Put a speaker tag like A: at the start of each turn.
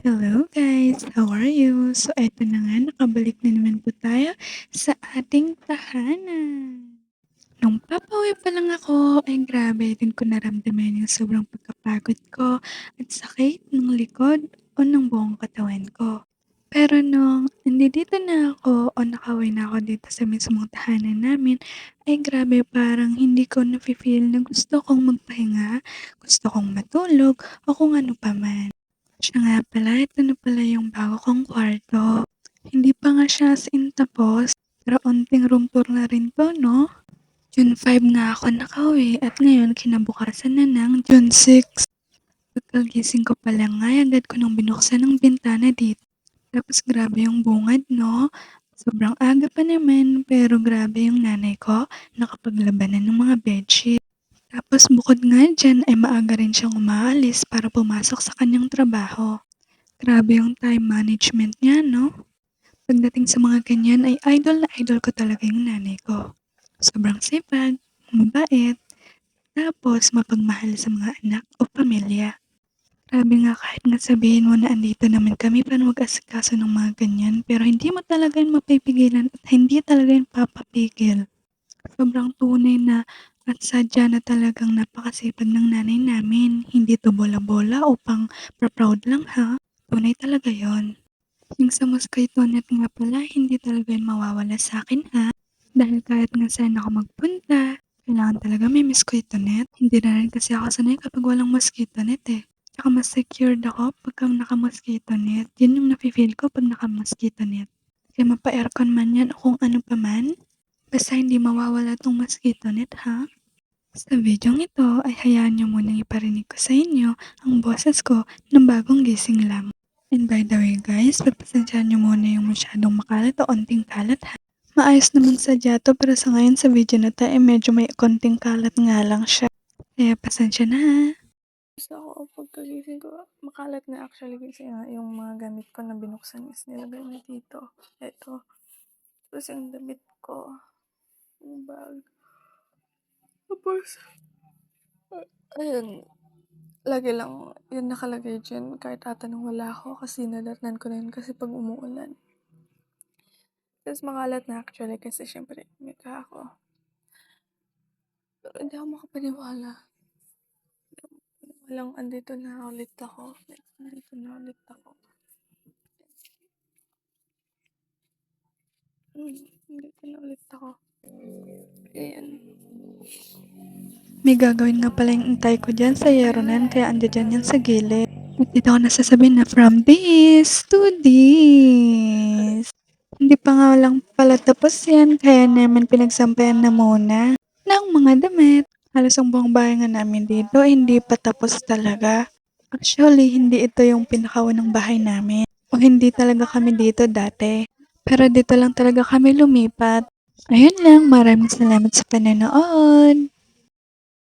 A: Hello guys, how are you? So eto na nga, nakabalik na naman po tayo sa ating tahanan. Nung papauwi pa lang ako, ay grabe din ko naramdaman yung sobrang pagkapagod ko at sakit ng likod o ng buong katawan ko. Pero nung nandito na ako o nakauwi na ako dito sa mismong tahanan namin, ay grabe parang hindi ko nafe-feel na gusto kong magpahinga, gusto kong matulog o kung ano pa man. Siya nga pala, ito na pala yung bago kong kwarto. Hindi pa nga siya as in tapos, pero onting room tour na rin 'to 'no? June 5 nga ako nakauwi at ngayon kinabukasan na ng June 6. Pagkagising ko pa lang ay agad ko nang binuksan ang bintana dito. Tapos grabe yung bungad 'no? Sobrang aga pa naman pero grabe yung nanay ko nakapaglabanan ng mga bedsheet. Tapos bukod nga diyan ay maaga rin siyang umaalis para pumasok sa kanyang trabaho. Grabe yung time management niya 'no? Pagdating sa mga ganyan ay idol na idol ko talaga yung nanay ko. Sobrang sipag, mabait, tapos mapagmahal sa mga anak o pamilya. Grabe nga kahit nga sabihin mo na andito naman kami para mag-asikaso ng mga ganyan, pero hindi mo talaga yun mapipigilan at hindi talaga yun papapigil. Sobrang tunay na at sadya na talagang napakasipag ng nanay namin. Hindi 'to bola-bola o pang pa-proud lang ha, tunay talaga yon. Yung sa mosquito net nga pala hindi talaga yun mawawala sa'kin ha, dahil kahit nga saan ako magpunta, kailangan talaga may mosquito net. Hindi na rin kasi ako sanay kapag walang mosquito net, eh. Tsaka mas secured ako pagka naka-mosquito net, yun yung nafi-feel ko 'pag naka-mosquito net. Kaya mapa-aircon man yan o kung ano pa man, basta hindi mawawala 'tong mosquito net ha. Sa videong ito ay hayaan niyo munang iparinig ko sa inyo ang boses ko ng bagong gising lang. And by the way guys, pagpasensyahan niyo muna yung masyadong makalat o onting kalat ha. Maayos naman sadya to pero sa ngayon sa video na 'to, medyo may konting kalat nga lang siya. Kaya pasensya na ha.
B: Basta ako pagkagising ko, makalat na actually kasi yung mga gamit ko na binuksan is nilagay na dito. Eto. Tapos yung damit ko, yung bag. Tapos, ayun, lagi lang yun nakalagay dyan kahit ata nung wala ako kasi nadatnan ko na yun kasi pag umuulan. Tapos makalat na actually kasi syempre may ako. Pero hindi ako makapaniwala. Walang andito na ulit ako. Andito na ulit ako. Andito na ulit ako. Ayan.
A: May gagawin nga pala yung intay ko dyan sa Yeronan kaya andyan yan sa gilid. At dito ako nasasabihin na from this to this. Hindi pa nga lang pala tapos yan kaya naman pinagsampayan na muna ng mga damit. Halos ang buong bahay nga namin dito hindi pa tapos talaga. Actually, hindi ito yung pinakaunang bahay namin. O hindi talaga kami dito dati. Pero dito lang talaga kami lumipat. Ayun lang, maraming salamat sa panonood.